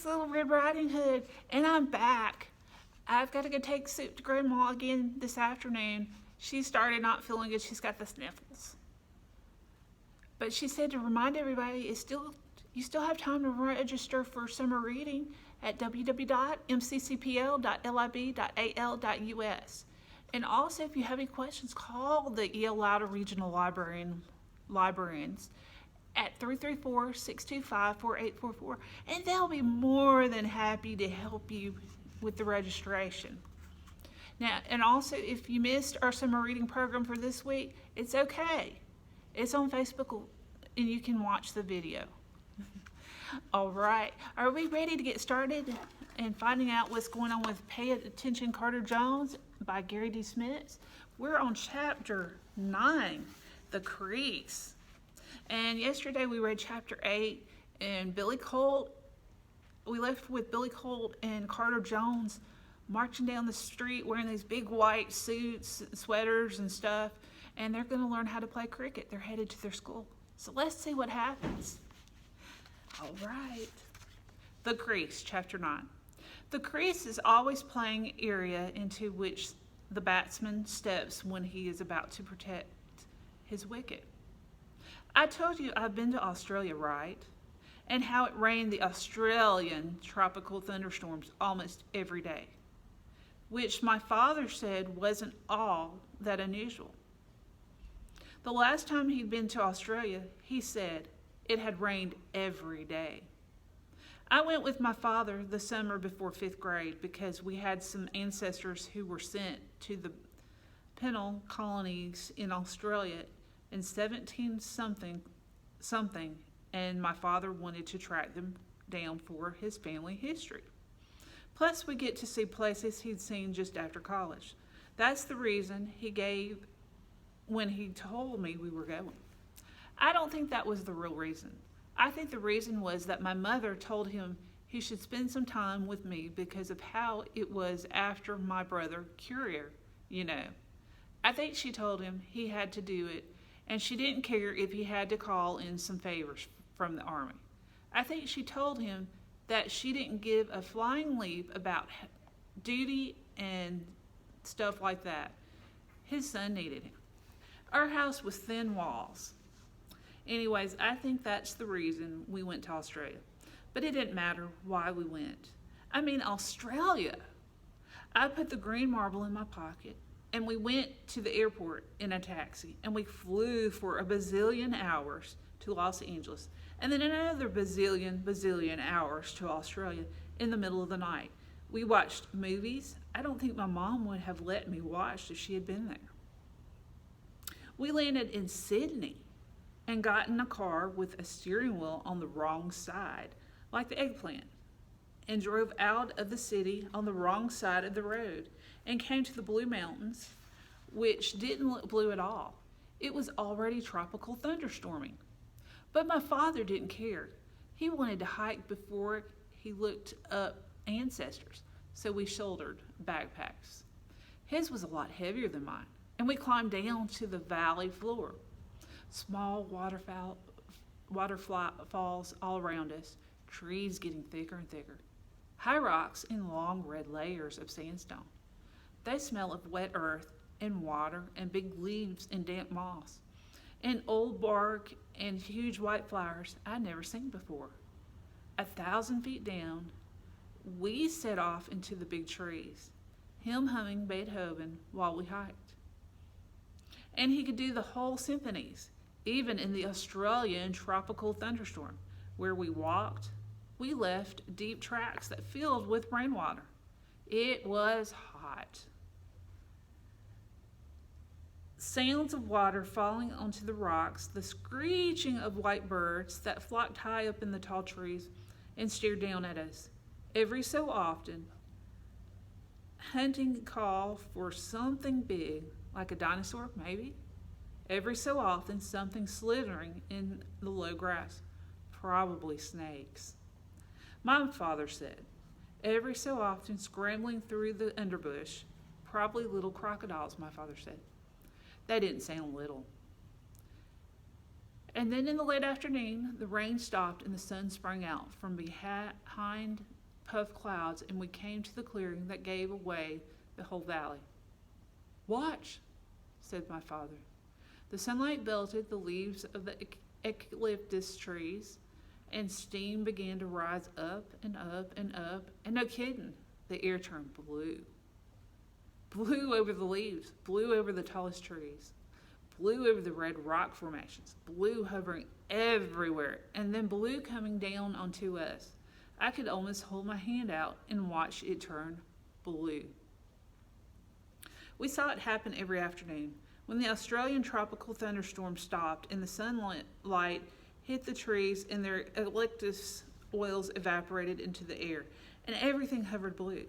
it's Little Red Riding Hood, and I'm back. I've got to go take Soup to Grandma again this afternoon. She started not feeling good. She's got the sniffles. But she said to remind everybody, you still have time to register for summer reading at www.mccpl.lib.al.us. And also, if you have any questions, call the El Louder Regional Librarians at 334-625-4844, and they'll be more than happy to help you with the registration. Now, and also, if you missed our summer reading program for this week, it's okay. It's on Facebook, and you can watch the video. All right, are we ready to get started and finding out what's going on with Pay Attention Carter Jones by Gary D. Schmidt? We're on chapter 9, The Crease. And yesterday we read chapter 8, and we left with Billy Colt and Carter Jones marching down the street wearing these big white suits, sweaters and stuff, and they're going to learn how to play cricket. They're headed to their school. So let's see what happens. All right. The Crease, chapter 9. The crease is always playing area into which the batsman steps when he is about to protect his wicket. I told you I've been to Australia, right? And how it rained the Australian tropical thunderstorms almost every day, which my father said wasn't all that unusual. The last time he'd been to Australia, he said it had rained every day. I went with my father the summer before 5th grade because we had some ancestors who were sent to the penal colonies in Australia in 17 something, and my father wanted to track them down for his family history. Plus, we get to see places he'd seen just after college. That's the reason he gave when he told me we were going. I don't think that was the real reason. I think the reason was that my mother told him he should spend some time with me because of how it was after my brother Courier, you know. I think she told him he had to do it, and she didn't care if he had to call in some favors from the army. I think she told him that she didn't give a flying leap about duty and stuff like that. His son needed him. Our house was thin walls. Anyways, I think that's the reason we went to Australia. But it didn't matter why we went. I mean, Australia. I put the green marble in my pocket, and we went to the airport in a taxi, and we flew for a bazillion hours to Los Angeles, and then another bazillion hours to Australia in the middle of the night. We watched movies I don't think my mom would have let me watch if she had been there. We landed in Sydney and got in a car with a steering wheel on the wrong side, like the eggplant, and drove out of the city on the wrong side of the road and came to the Blue Mountains, which didn't look blue at all. It was already tropical thunderstorming. But my father didn't care. He wanted to hike before he looked up ancestors, so we shouldered backpacks. His was a lot heavier than mine, and we climbed down to the valley floor. Small waterfalls all around us, trees getting thicker and thicker. High rocks in long red layers of sandstone. They smell of wet earth and water and big leaves and damp moss and old bark and huge white flowers I'd never seen before. 1,000 feet down, we set off into the big trees, him humming Beethoven while we hiked. And he could do the whole symphonies, even in the Australian tropical thunderstorm. Where we walked, we left deep tracks that filled with rainwater. It was hot. Sounds of water falling onto the rocks, the screeching of white birds that flocked high up in the tall trees and stared down at us. Every so often, hunting call for something big, like a dinosaur, maybe. Every so often, something slithering in the low grass, probably snakes. My father said, every so often scrambling through the underbush, probably little crocodiles, my father said. They didn't sound little. And then in the late afternoon, the rain stopped and the sun sprang out from behind puff clouds, and we came to the clearing that gave away the whole valley. "Watch," said my father. The sunlight belted the leaves of the eucalyptus trees, and steam began to rise up and up and up, and no kidding, the air turned blue. Blue over the leaves, blue over the tallest trees, blue over the red rock formations, blue hovering everywhere, and then blue coming down onto us. I could almost hold my hand out and watch it turn blue. We saw it happen every afternoon. When the Australian tropical thunderstorm stopped and the sunlight hit the trees and their eucalyptus oils evaporated into the air, and everything hovered blue.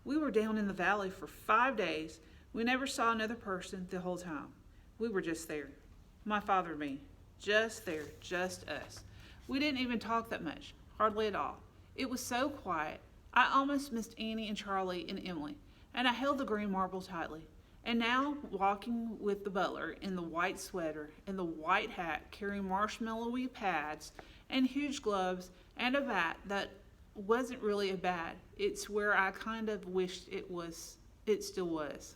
We were down in the valley for 5 days. We never saw another person the whole time. We were just there. My father and me. Just there, just us. We didn't even talk that much, hardly at all. It was so quiet. I almost missed Annie and Charlie and Emily, and I held the green marble tightly. And now, walking with the butler in the white sweater and the white hat, carrying marshmallowy pads and huge gloves and a bat that wasn't really a bat. It's where I kind of wished it still was.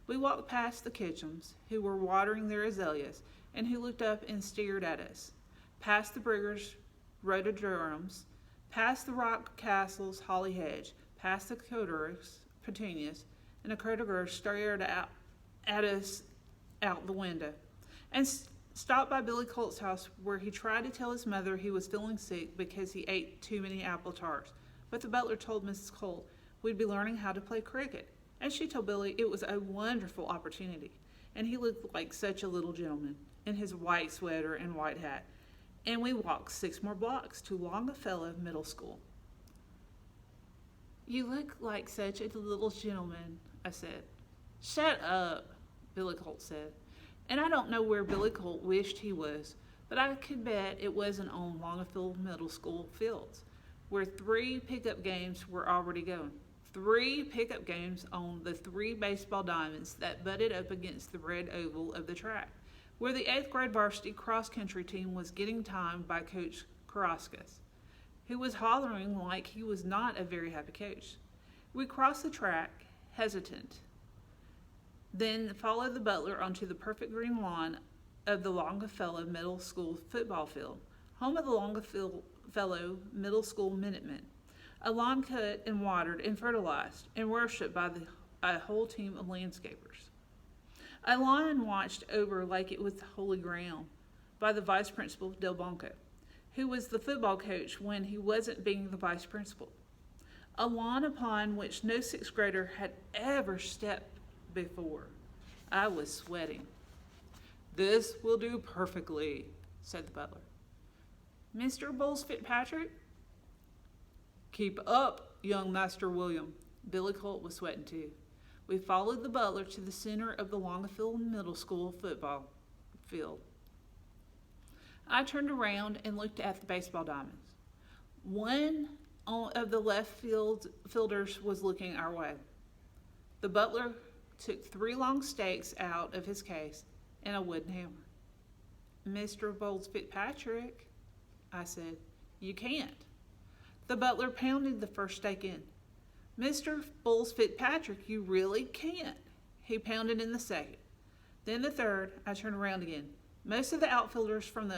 We walked past the Kitchens, who were watering their azaleas, and who looked up and stared at us. Past the Briggers' rhododendrons, past the Rock Castle's holly hedge, past the Codorus petunias, and the Codorus stared out at us out the window, and stopped by Billy Colt's house, where he tried to tell his mother he was feeling sick because he ate too many apple tarts. But the butler told Mrs. Colt we'd be learning how to play cricket, and she told Billy it was a wonderful opportunity, and he looked like such a little gentleman in his white sweater and white hat. And we walked 6 more blocks to Longfellow Middle School. "You look like such a little gentleman," I said. "Shut up," Billy Colt said. And I don't know where Billy Colt wished he was, but I could bet it wasn't on Longfellow Middle School fields, where 3 pickup games were already going. 3 pickup games on the 3 baseball diamonds that butted up against the red oval of the track, where the 8th grade varsity cross-country team was getting timed by Coach Karaskas, who was hollering like he was not a very happy coach. We crossed the track, hesitant, then followed the butler onto the perfect green lawn of the Longfellow Middle School football field, home of the Longfellow Middle School Minutemen, a lawn cut and watered and fertilized and worshipped by a whole team of landscapers. A lawn watched over like it was holy ground by the vice principal, Del Bonco, who was the football coach when he wasn't being the vice principal. A lawn upon which no 6th grader had ever stepped before. I was sweating. "This will do perfectly," said the butler. "Mr. Bowles Fitzpatrick?" "Keep up, young Master William." Billy Colt was sweating too. We followed the butler to the center of the Longfellow Middle School football field. I turned around and looked at the baseball diamonds. One of the left fielders was looking our way. The butler took 3 long stakes out of his case and a wooden hammer. "Mr. Bowles Fitzpatrick," I said. "You can't." The butler pounded the first stake in. "Mr. Bowles Fitzpatrick, you really can't." He pounded in the second. Then the third. I turned around again. Most of the outfielders from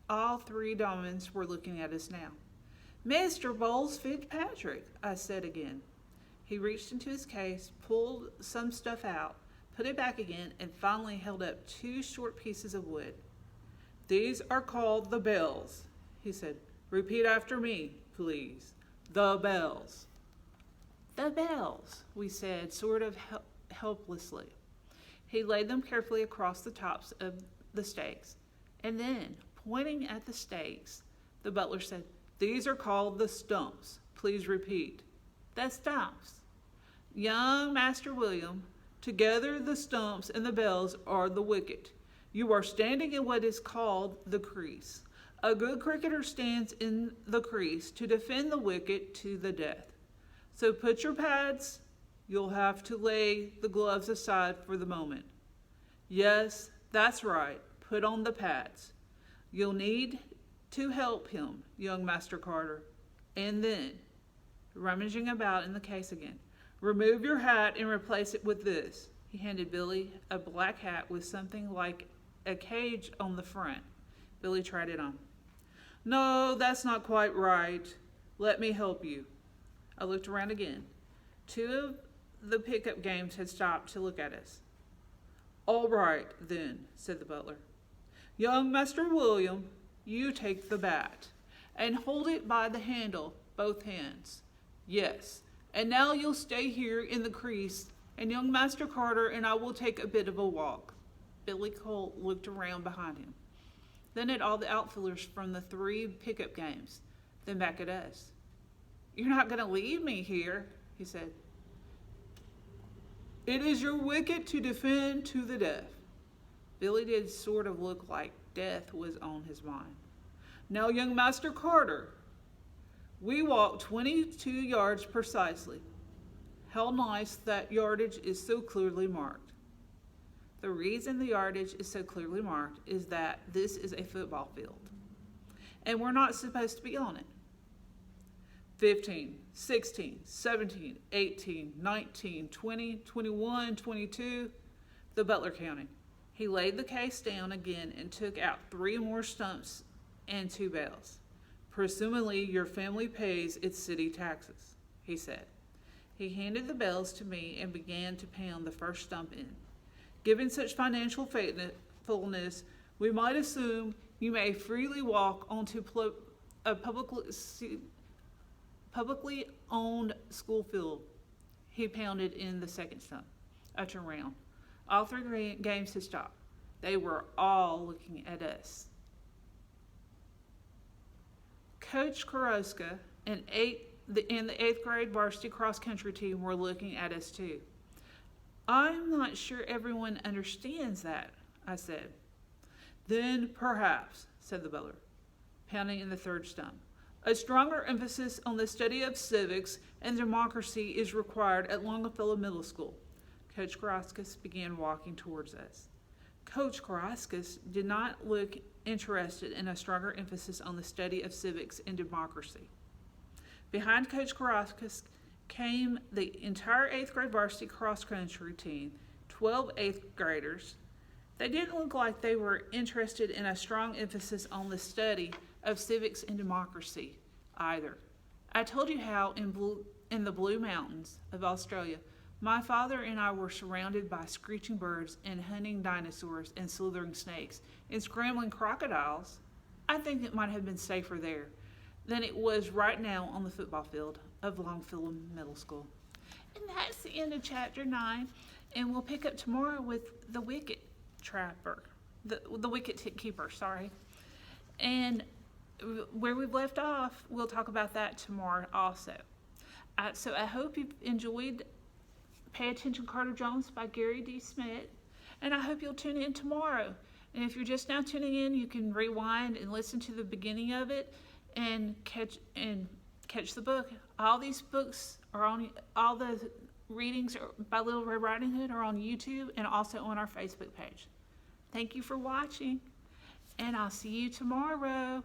all 3 diamonds were looking at us now. "Mr. Bowles Fitzpatrick," I said again. He reached into his case, pulled some stuff out, put it back again, and finally held up 2 short pieces of wood. "These are called the bells," he said. "Repeat after me, please. The bells." "The bells," we said, sort of helplessly. He laid them carefully across the tops of the stakes, and then, pointing at the stakes, the butler said, "These are called the stumps. Please repeat." "The stumps." "Young Master William, together the stumps and the bells are the wicket. You are standing in what is called the crease. A good cricketer stands in the crease to defend the wicket to the death. So put your pads. You'll have to lay the gloves aside for the moment. Yes, that's right. Put on the pads. You'll need to help him, young Master Carter. And then, rummaging about in the case again. "Remove your hat and replace it with this." He handed Billy a black hat with something like a cage on the front. Billy tried it on. "No, that's not quite right. Let me help you." I looked around again. 2 of the pickup games had stopped to look at us. "All right, then," said the butler. "Young Master William, you take the bat, and hold it by the handle, both hands. Yes, and now you'll stay here in the crease, and young Master Carter and I will take a bit of a walk." Billy Colt looked around behind him, then at all the outfielders from the 3 pickup games, then back at us. "You're not going to leave me here," he said. "It is your wicket to defend to the death." Billy did sort of look like death was on his mind. "Now, young Master Carter, we walk 22 yards precisely. How nice that yardage is so clearly marked." The reason the yardage is so clearly marked is that this is a football field, and we're not supposed to be on it. 15, 16, 17, 18, 19, 20, 21, 22, the butler counted. He laid the case down again and took out 3 more stumps and 2 bales. "Presumably your family pays its city taxes," he said. He handed the bales to me and began to pound the first stump in. "Given such financial faithfulness, we might assume you may freely walk onto a publicly owned school field." He pounded in the second stump. I turned around. All 3 games had stopped. They were all looking at us. Coach Koroska and the 8th grade varsity cross country team were looking at us too. "I'm not sure everyone understands that," I said. "Then perhaps," said the butler, pounding in the 3rd stump, "a stronger emphasis on the study of civics and democracy is required at Longfellow Middle School." Coach Karaskas began walking towards us. Coach Karaskas did not look interested in a stronger emphasis on the study of civics and democracy. Behind Coach Karaskas came the entire 8th grade varsity cross country team, 12 8th graders. They didn't look like they were interested in a strong emphasis on the study of civics and democracy either. I told you how in the Blue Mountains of Australia, my father and I were surrounded by screeching birds and hunting dinosaurs and slithering snakes and scrambling crocodiles. I think it might have been safer there than it was right now on the football field of Longfellow Middle School. And that's the end of chapter 9, and we'll pick up tomorrow with the wicket trapper, the wicket keeper, sorry. And where we've left off, we'll talk about that tomorrow also. So I hope you've enjoyed Pay Attention Carter Jones by Gary D. Schmidt, and I hope you'll tune in tomorrow. And if you're just now tuning in, you can rewind and listen to the beginning of it and catch the book. All these books are on, all the readings by Little Red Riding Hood are on YouTube and also on our Facebook page. Thank you for watching, and I'll see you tomorrow.